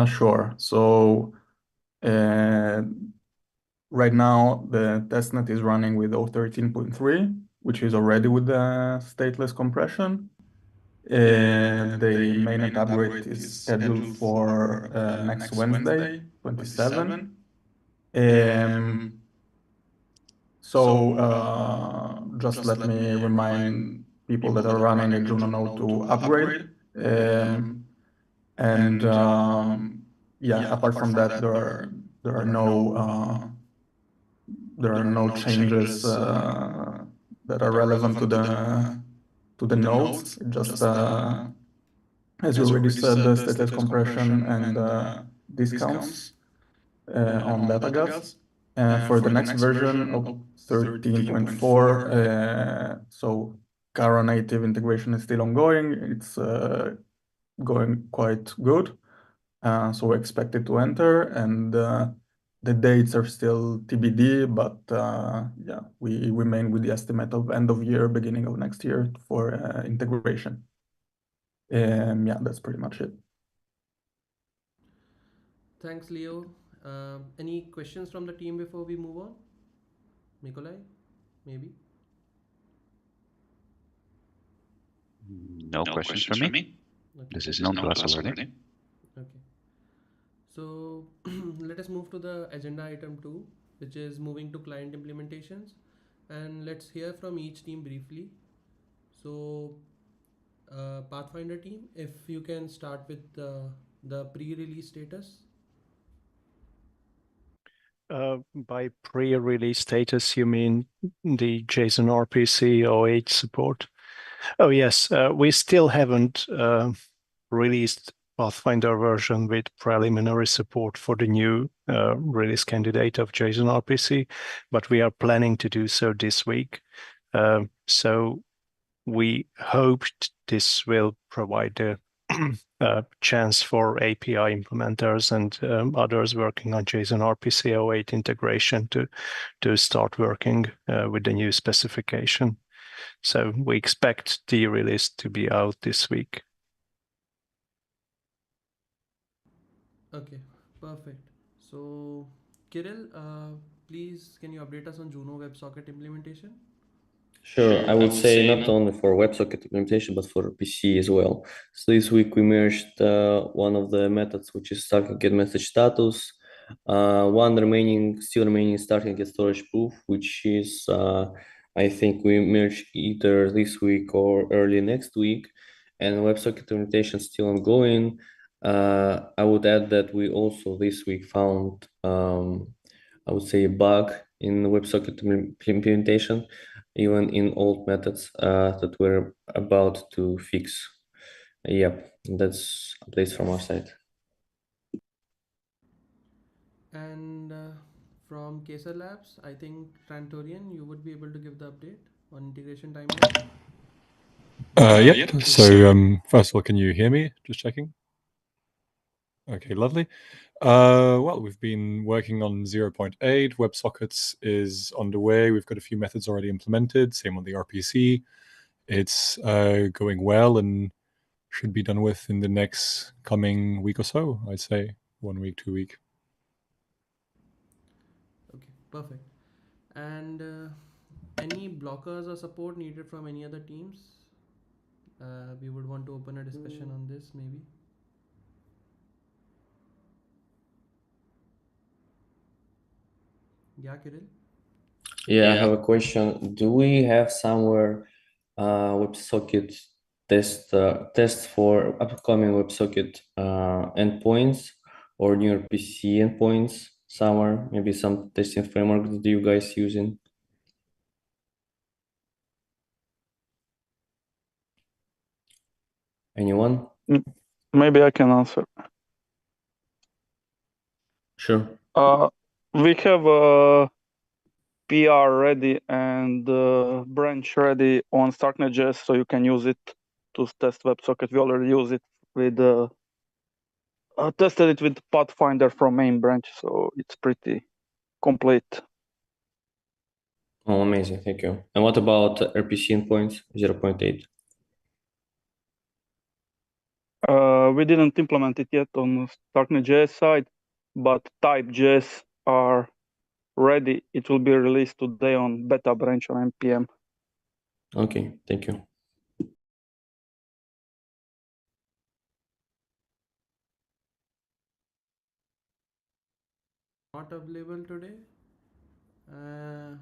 Sure. So right now the testnet is running with 013.3, which is already with the stateless compression. The mainnet upgrade is scheduled for next Wednesday, 27. Just let me remind people that are running a Juno node to upgrade. And yeah, apart from that, there are no changes that are relevant to the nodes. It just as you already said, the stateless compression and discounts on data gas. For the next version of 13.4, so Caro native integration is still ongoing. It's going quite good. So we expect it to enter, and the dates are still TBD, but yeah, we remain with the estimate of end of year, beginning of next year for integration. Yeah, that's pretty much it. Thanks, Leo. Any questions from the team before we move on? Nikolai, maybe? No questions from me. Okay. This is known to us already. Okay. So let us move to the agenda item 2, which is moving to client implementations. And let's hear from each team briefly. So, Pathfinder team, if you can start with the pre-release status. By pre-release status, you mean the JSON RPC 08 support? Oh, yes. We still haven't released Pathfinder version with preliminary support for the new release candidate of JSON RPC, but we are planning to do so this week. So we hoped this will provide a chance for API implementers and others working on JSON RPC 08 integration to start working with the new specification. So we expect the release to be out this week. Okay, perfect. So, Kirill, please can you update us on Juno WebSocket implementation? Sure, I would say not only for WebSocket implementation, but for PC as well. So this week we merged one of the methods, which is Starknet get message status. Still remaining Starknet get storage proof, which is I think we merged either this week or early next week. And WebSocket implementation still ongoing. I would add that we also this week found I would say a bug in the WebSocket implementation, even in old methods that we're about to fix. Yep, that's updates from our side. And from Kesar Labs, I think Trantorian, you would be able to give the update on integration timeline. Yep. So first of all, can you hear me? Just checking. Okay, lovely. Well, we've been working on 0.8. WebSockets is underway. We've got a few methods already implemented. Same on the RPC. It's going well and should be done with in the next coming week or so. I'd say 1 week, 2 week. Okay, perfect. And any blockers or support needed from any other teams? We would want to open a discussion on this, maybe. Yeah, Kirill? Yeah, I have a question. Do we have somewhere WebSocket test for upcoming WebSocket endpoints or newer PC endpoints somewhere? Maybe some testing framework that you guys using? Anyone? Maybe I can answer. Sure. We have a PR ready and branch ready on Starknet.js, so you can use it to test WebSocket. We already use it with tested it with Pathfinder from main branch, so it's pretty complete. Oh, amazing! Thank you. And what about RPC endpoints 0.8? We didn't implement it yet on Starknet.js side, but type.js are ready. It will be released today on beta branch on npm. Okay, thank you. Not available today?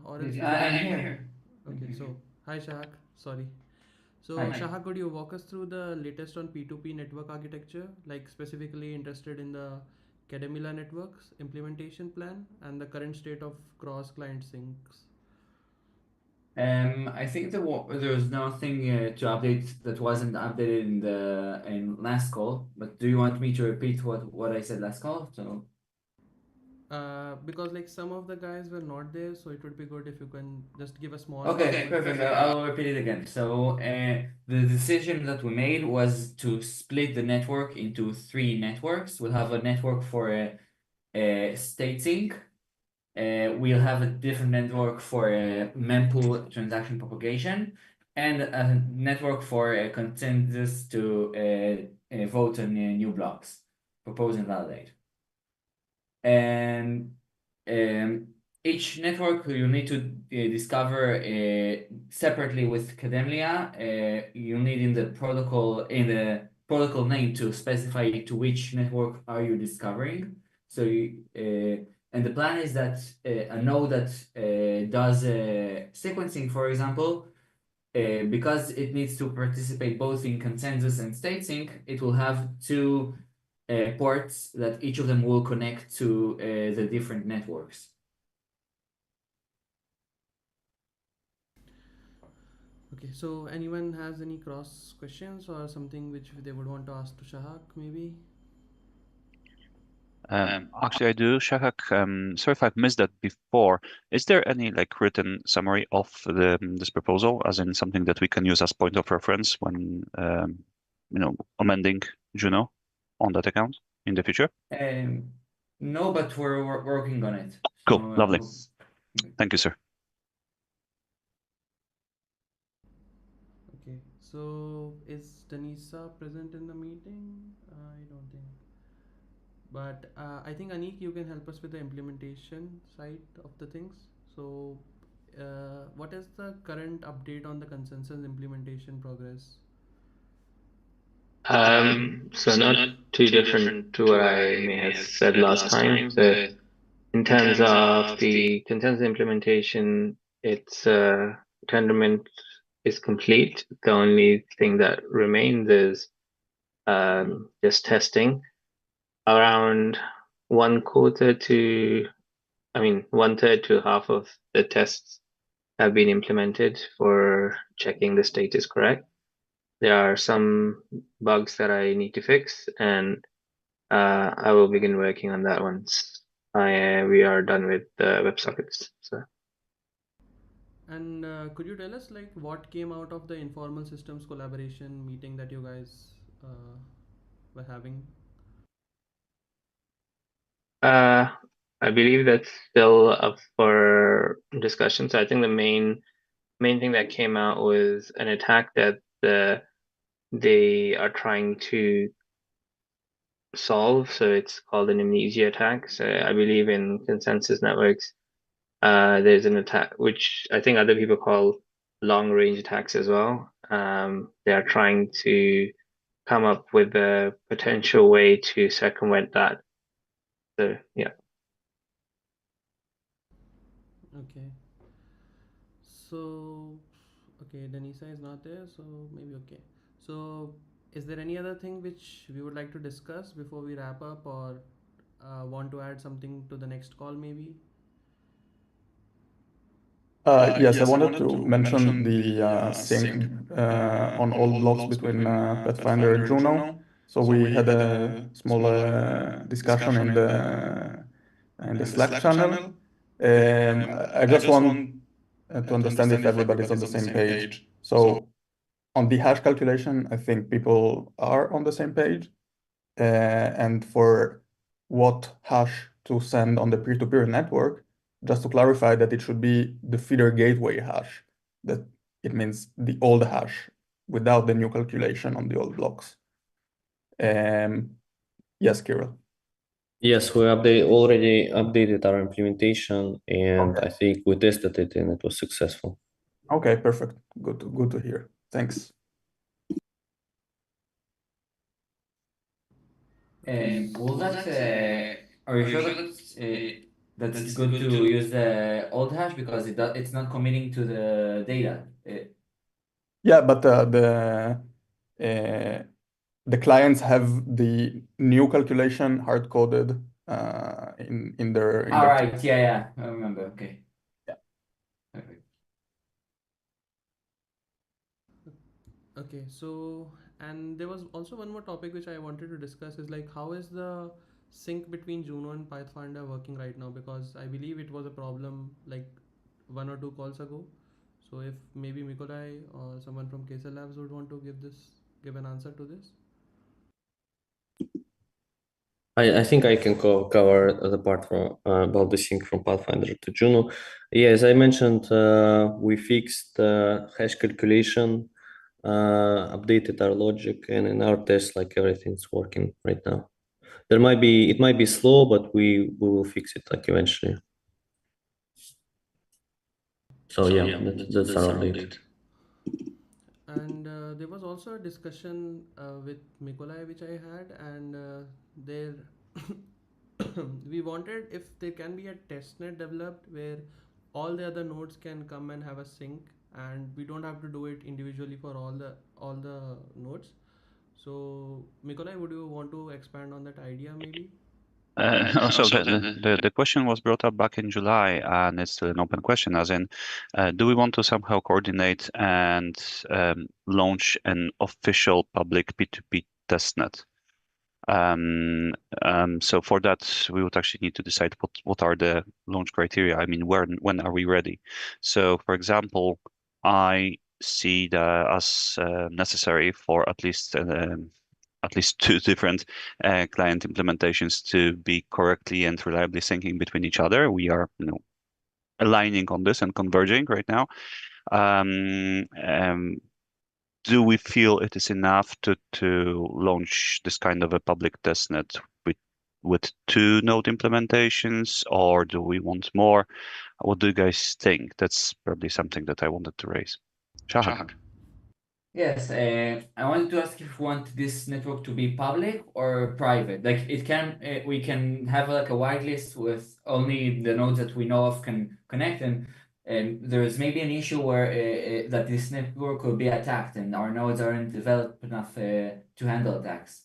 Or Yes, else I'm here. Okay, so hi Shahak, sorry. So Hi. Shahak, could you walk us through the latest on P2P network architecture, like specifically interested in the Kademila networks implementation plan and the current state of cross-client syncs? I think there was nothing to update that wasn't updated in last call. But do you want me to repeat what I said last call? So Because like some of the guys were not there, so it would be good if you can just give a small. okay, perfect. I'll repeat it again. So the decision that we made was to split the network into 3 networks. We'll have a network for state sync. We'll have a different network for mempool transaction propagation and a network for consensus to vote on new blocks, propose and validate. And each network you need to discover separately with Kademlia. You need in the protocol name to specify to which network are you discovering. So and the plan is that a node that does sequencing, for example, because it needs to participate both in consensus and state sync, it will have 2 ports that each of them will connect to the different networks. Okay, so anyone has any cross questions or something which they would want to ask to Shahak, maybe? Actually, I do, Shahak. Sorry if I've missed that before. Is there any like written summary of this proposal, as in something that we can use as point of reference when amending Juno on that account in the future? No, but we're working on it. Cool, So, lovely. Thank you, sir. Okay, so is Danisa present in the meeting? I don't think. But I think Anik, you can help us with the implementation side of the things. So, what is the current update on the consensus implementation progress? So not too different to what I may have said last time. So in terms of the consensus implementation, its tendermint is complete. The only thing that remains is just testing. Around 1/4 to, I mean, 1/3 to half of the tests have been implemented for checking the state is correct. There are some bugs that I need to fix, and I will begin working on that once we are done with the WebSockets. So. And could you tell us like what came out of the informal systems collaboration meeting that you guys were having? I believe that's still up for discussion. So I think the main thing that came out was an attack that they are trying to solve. So it's called an amnesia attack. So I believe in consensus networks, there's an attack which I think other people call long range attacks as well. They are trying to come up with a potential way to circumvent that. So yeah. Okay. So, okay, Danisa is not there, so maybe okay. So, is there any other thing which we would like to discuss before we wrap up, or want to add something to the next call, maybe? Yes, I wanted to mention the sync on all blocks between Pathfinder and Juno. So we had a small discussion in the Slack channel. I just want to understand if everybody's on the same page. So on the hash calculation, I think people are on the same page. And for what hash to send on the peer-to-peer network, just to clarify that it should be the feeder gateway hash, that it means the old hash without the new calculation on the old blocks. Yes, Kirill. Yes, we already updated our implementation, and Okay. I think we tested it and it was successful. Okay, perfect. Good to hear. Thanks. Will that are you sure that that's good to use the old hash because it's not committing to the data? Yeah, but the clients have the new calculation hard coded in their. All right, yeah, I remember. Okay. Yeah. Perfect. Okay, so and there was also one more topic which I wanted to discuss is like how is the sync between Juno and Pathfinder working right now, because I believe it was a problem like 1 or 2 calls ago. So if maybe Mikolai or someone from Kesa Labs would want to give an answer to this. I think I can cover the part from about the sync from Pathfinder to Juno. Yeah, as I mentioned, we fixed hash calculation, updated our logic, and in our tests, like everything's working right now. It might be slow, but we will fix it like eventually. So yeah, that's our update. And there was also a discussion with Mikolai which I had, and there we wanted if there can be a testnet developed where all the other nodes can come and have a sync, and we don't have to do it individually for all the nodes. So Mikolai, would you want to expand on that idea maybe? So the question was brought up back in July, and it's still an open question, as in, do we want to somehow coordinate and launch an official public P2P testnet? So for that, we would actually need to decide what are the launch criteria. I mean, when are we ready? So, for example, I see that as necessary for at least two different client implementations to be correctly and reliably syncing between each other. We are, aligning on this and converging right now. Do we feel it is enough to launch this kind of a public testnet with two node implementations, or do we want more? What do you guys think? That's probably something that I wanted to raise. Shahak. Yes, I wanted to ask if you want this network to be public or private. Like we can have like a whitelist with only the nodes that we know of can connect, and there is maybe an issue where that this network will be attacked, and our nodes aren't developed enough to handle attacks.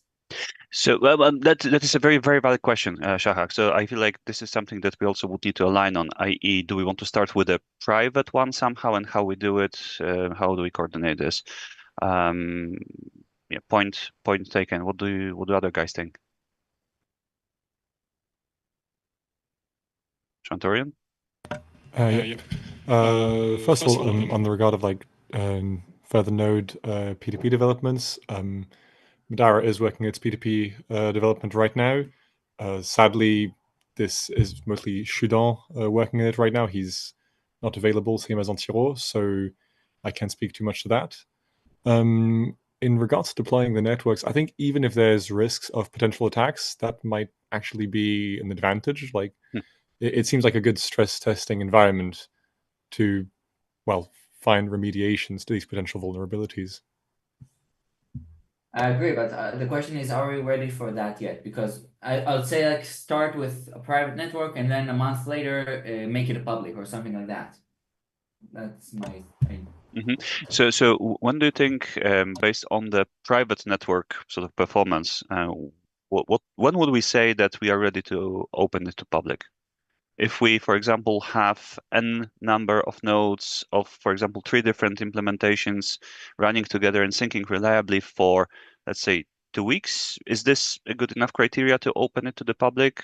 So that is a very, very valid question, Shahak. So I feel like this is something that we also would need to align on, i.e., do we want to start with a private one somehow, and how we do it? How do we coordinate this? Yeah, point taken. What do other guys think? Chantorian? Yep. First of all, on the regard of like further node P2P developments, Madara is working its P2P development right now. Sadly, this is mostly Shudan working on it right now. He's not available, same as Antiro, so I can't speak too much to that. In regards to deploying the networks, I think even if there's risks of potential attacks, that might actually be an advantage. Like, it seems like a good stress testing environment to, well, find remediations to these potential vulnerabilities. I agree, but the question is, are we ready for that yet? Because I would say like start with a private network and then a month later make it a public or something like that. That's my idea. So when do you think, based on the private network sort of performance, when would we say that we are ready to open it to public? If we, for example, have n number of nodes of, for example, 3 different implementations running together and syncing reliably for, let's say, 2 weeks, is this a good enough criteria to open it to the public?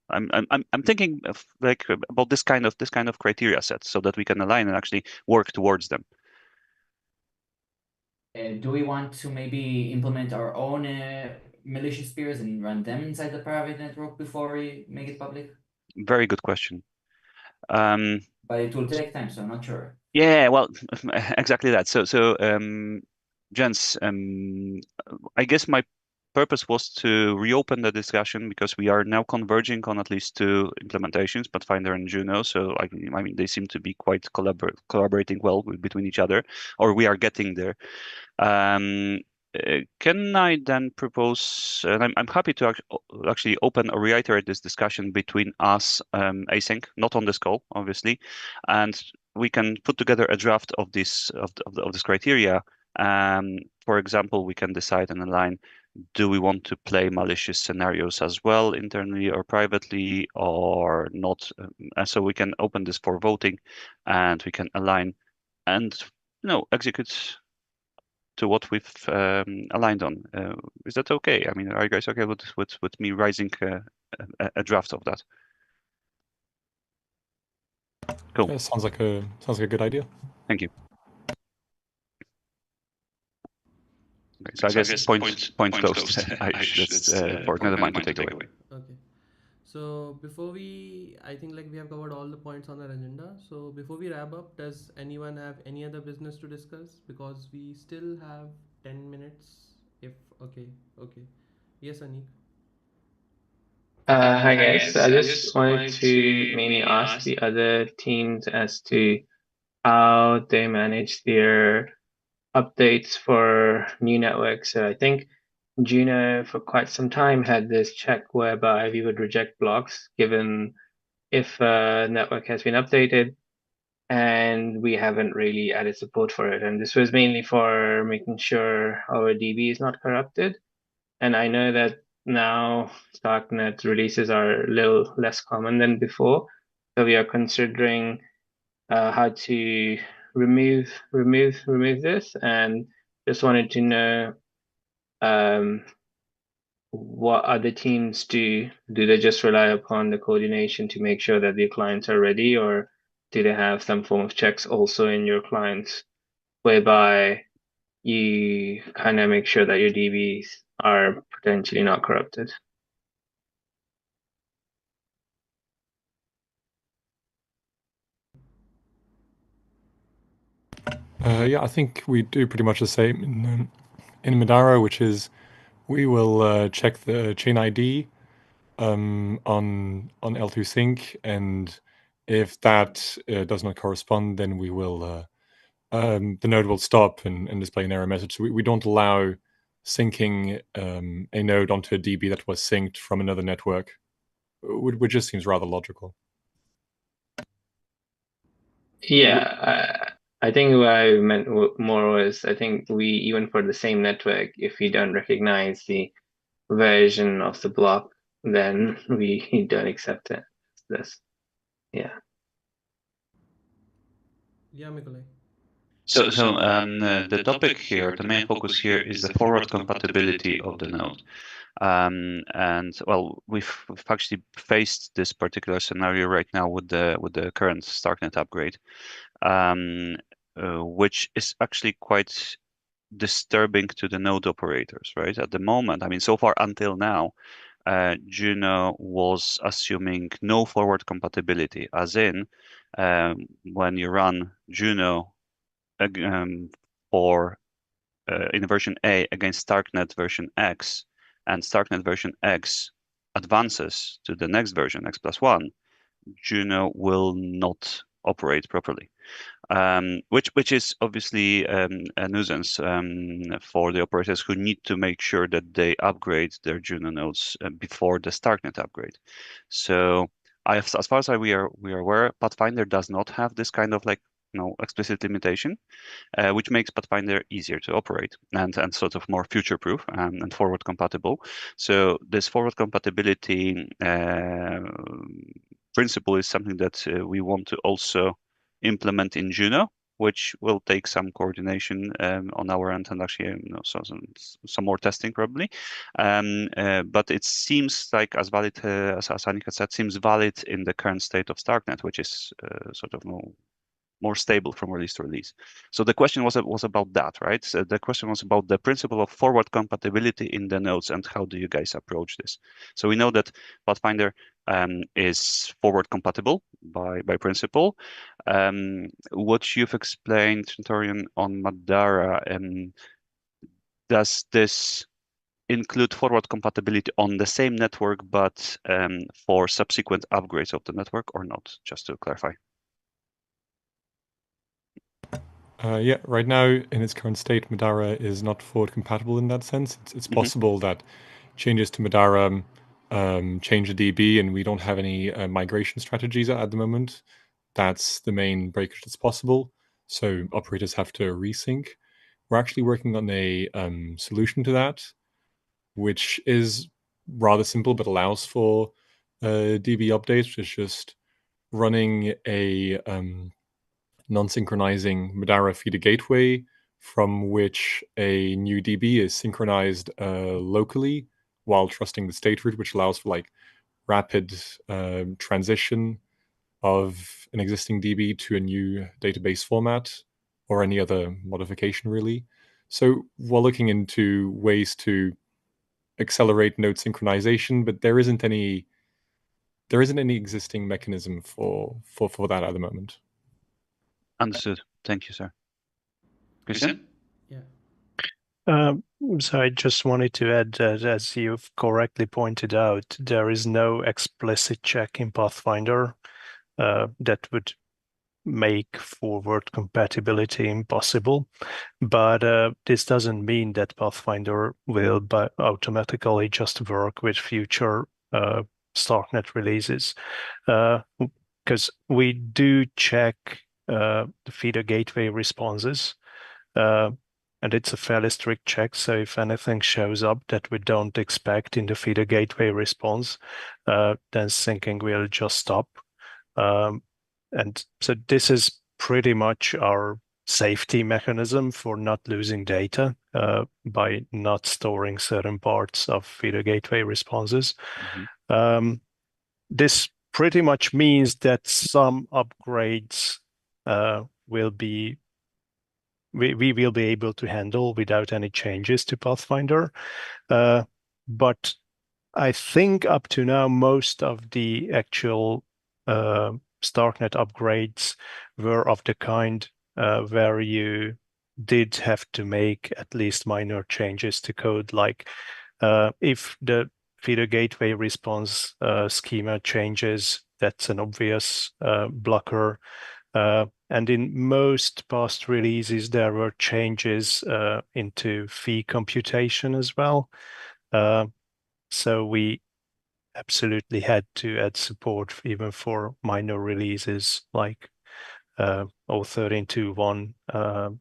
I'm thinking of like about this kind of criteria set so that we can align and actually work towards them. Do we want to maybe implement our own malicious peers and run them inside the private network before we make it public? Very good question. But it will take time, so I'm not sure. Yeah, well, exactly that. So, Jens, I guess my purpose was to reopen the discussion because we are now converging on at least 2 implementations, Pathfinder and Juno. So I mean, they seem to be quite collaborating well between each other, or we are getting there. Can I then propose, and I'm happy to actually open or reiterate this discussion between us async, not on this call, obviously, and we can put together a draft of this criteria. For example, we can decide and align, do we want to play malicious scenarios as well internally or privately or not? And so we can open this for voting and we can align and execute to what we've aligned on. Is that okay? I mean, are you guys okay with me raising a draft of that? Cool. Yeah, sounds like a good idea. Thank you. Okay, so I guess point closed. That's for another mind to take away. Okay. So I think like we have covered all the points on our agenda. So before we wrap up, does anyone have any other business to discuss? Because we still have 10 minutes. Okay. Yes, Anik. Hi guys, I just wanted to mainly ask the other teams as to how they manage their updates for new networks. So I think Juno for quite some time had this check whereby we would reject blocks given if a network has been updated, and we haven't really added support for it. And this was mainly for making sure our DB is not corrupted. And I know that now Starknet releases are a little less common than before. So we are considering how to remove this, and just wanted to know what other teams do. Do they just rely upon the coordination to make sure that the clients are ready, or do they have some form of checks also in your clients whereby you kind of make sure that your DBs are potentially not corrupted? Yeah, I think we do pretty much the same in Madara, which is we will check the chain ID on L2 sync, and if that does not correspond, then we will the node will stop and display an error message. So we don't allow syncing a node onto a DB that was synced from another network, which just seems rather logical. Yeah, I think what I meant more was, I think we, even for the same network, if we don't recognize the version of the block, then we don't accept it. This, yeah. Yeah, Mikolai. So the topic here, the main focus here is the forward compatibility of the node. And well, we've actually faced this particular scenario right now with the current Starknet upgrade, which is actually quite disturbing to the node operators, right? At the moment, I mean, so far until now, Juno was assuming no forward compatibility, as in when you run Juno for in version A against Starknet version X, and Starknet version X advances to the next version, X+1, Juno will not operate properly. Which is obviously a nuisance for the operators who need to make sure that they upgrade their Juno nodes before the Starknet upgrade. So as far as we are aware, Pathfinder does not have this kind of explicit limitation, which makes Pathfinder easier to operate and sort of more future-proof and forward compatible. So this forward compatibility principle is something that we want to also implement in Juno, which will take some coordination on our end and actually some more testing probably. But it seems like as valid as Anika said, seems valid in the current state of Starknet, which is sort of more stable from release to release. So the question was about that, right? So the question was about the principle of forward compatibility in the nodes and how do you guys approach this? So we know that Pathfinder is forward compatible by principle. What you've explained, Centurion, on Madara, does this include forward compatibility on the same network, but for subsequent upgrades of the network or not? Just to clarify. Yeah, right now in its current state, Madara is not forward compatible in that sense. It's possible that changes to Madara change the DB, and we don't have any migration strategies at the moment. That's the main breakage that's possible. So operators have to resync. We're actually working on a solution to that, which is rather simple but allows for DB updates, which is just running a non-synchronizing Madara feeder gateway from which a new DB is synchronized locally while trusting the state root, which allows for like rapid transition of an existing DB to a new database format or any other modification really. So we're looking into ways to accelerate node synchronization, but there isn't any existing mechanism for that at the moment. Understood. Thank you, sir. Christian? Yeah. So I just wanted to add that, as you've correctly pointed out, there is no explicit check in Pathfinder that would make forward compatibility impossible. But this doesn't mean that Pathfinder will automatically just work with future Starknet releases, because we do check the feeder gateway responses. And it's a fairly strict check. So if anything shows up that we don't expect in the feeder gateway response, then syncing will just stop. And so this is pretty much our safety mechanism for not losing data by not storing certain parts of feeder gateway responses. This pretty much means that some upgrades will be we will be able to handle without any changes to Pathfinder. But I think up to now, most of the actual Starknet upgrades were of the kind where you did have to make at least minor changes to code, like if the feeder gateway response schema changes, that's an obvious blocker. And in most past releases, there were changes into fee computation as well. So we absolutely had to add support even for minor releases like 0.13.2.1.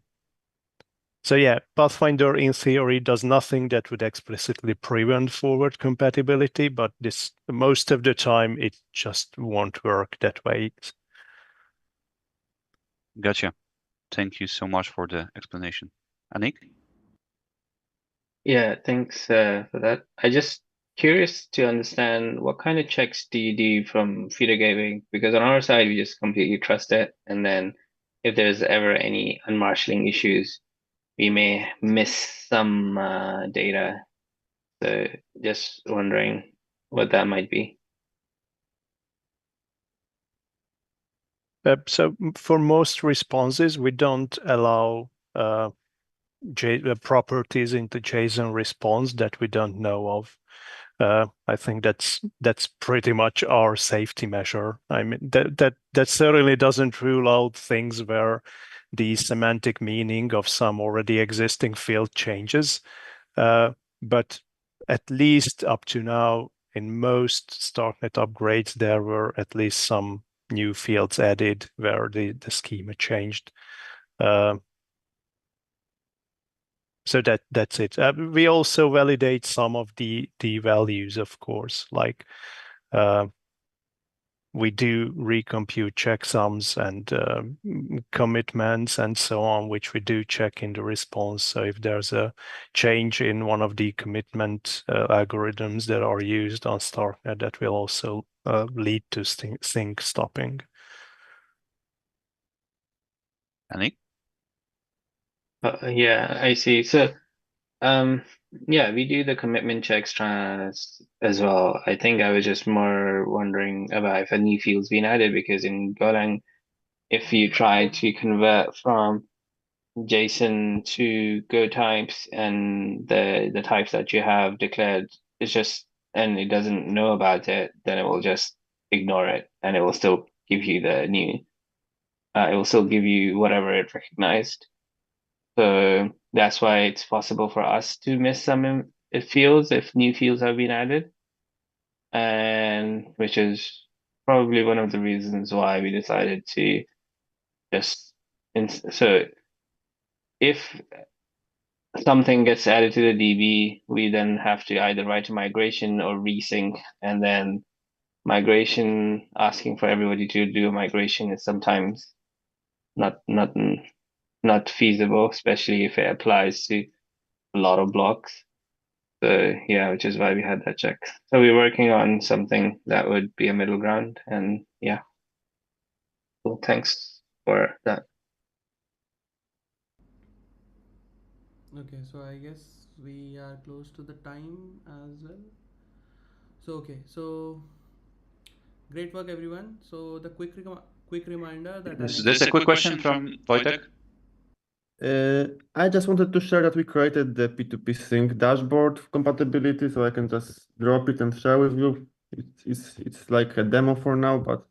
So yeah, Pathfinder in theory does nothing that would explicitly prevent forward compatibility, but most of the time it just won't work that way. Gotcha. Thank you so much for the explanation. Anik? Yeah, thanks for that. I just curious to understand what kind of checks do you do from feeder gateway? Because on our side, we just completely trust it. And then if there's ever any unmarshalling issues, we may miss some data. So just wondering what that might be. So for most responses, we don't allow properties into JSON response that we don't know of. I think that's pretty much our safety measure. I mean that certainly doesn't rule out things where the semantic meaning of some already existing field changes, but at least up to now, in most Starknet upgrades, there were at least some new fields added where the schema changed. So that's it. We also validate some of the values, of course, like we do recompute checksums and commitments and so on, which we do check in the response. So if there's a change in one of the commitment algorithms that are used on Starknet, that will also lead to sync stopping. Anik? Yeah, I see. So, yeah, we do the commitment checks as well. I think I was just more wondering about if a new field's been added, because in Golang, if you try to convert from JSON to Go types and the types that you have declared is just, and it doesn't know about it, then it will just ignore it and it will still give you the new, it will still give you whatever it recognized. So that's why it's possible for us to miss some fields if new fields have been added, and which is probably one of the reasons why we decided to just so if something gets added to the DB, we then have to either write a migration or resync, and then migration asking for everybody to do a migration is sometimes not feasible, especially if it applies to a lot of blocks. So yeah, which is why we had that check. So we're working on something that would be a middle ground, and yeah. Well, thanks for that. Okay, so I guess we are close to the time as well. So okay, so great work everyone. So the quick reminder that our next There's a quick question from Wojtek. I just wanted to share that we created the P2P sync dashboard compatibility, so I can just drop it and share with you. It's like a demo for now, but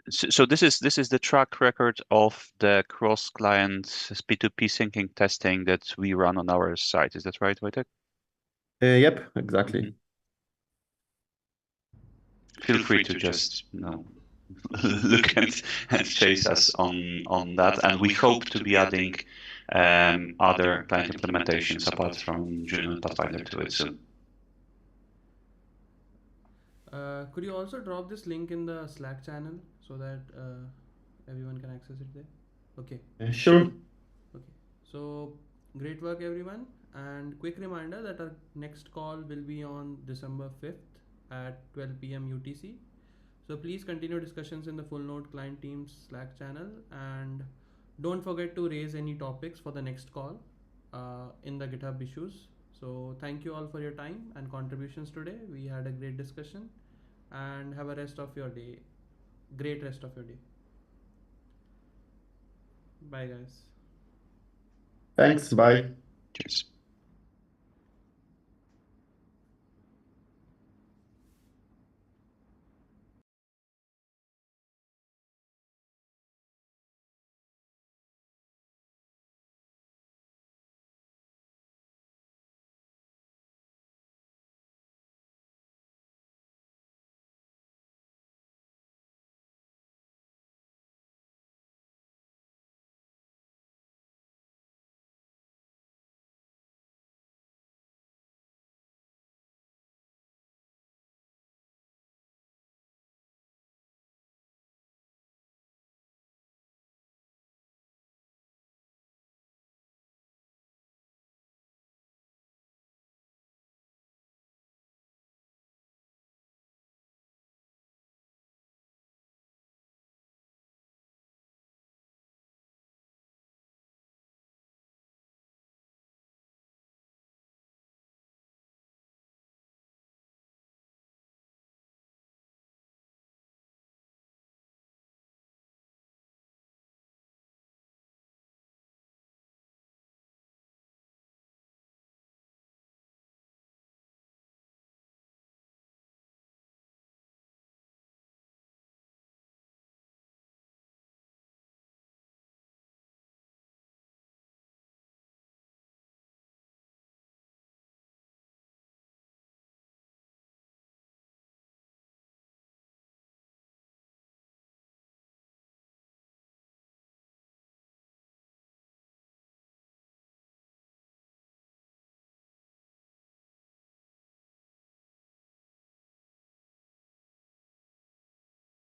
So this is the track record of the cross-client P2P syncing testing that we run on our site. Is that right, Wojtek? yep, exactly. Feel free to just look and chase us on that, and we hope to be adding other client implementations apart from Juno and Pathfinder to it soon. could you also drop this link in the Slack channel so that everyone can access it there? Okay. Sure. Okay. So great work everyone, and quick reminder that our next call will be on December 5th at 12 p.m. UTC. So please continue discussions in the Full Node Client Teams Slack channel, and don't forget to raise any topics for the next call in the GitHub issues. So thank you all for your time and contributions today. We had a great discussion, and have a rest of your day. Great rest of your day. Bye guys. Thanks. Bye. Cheers.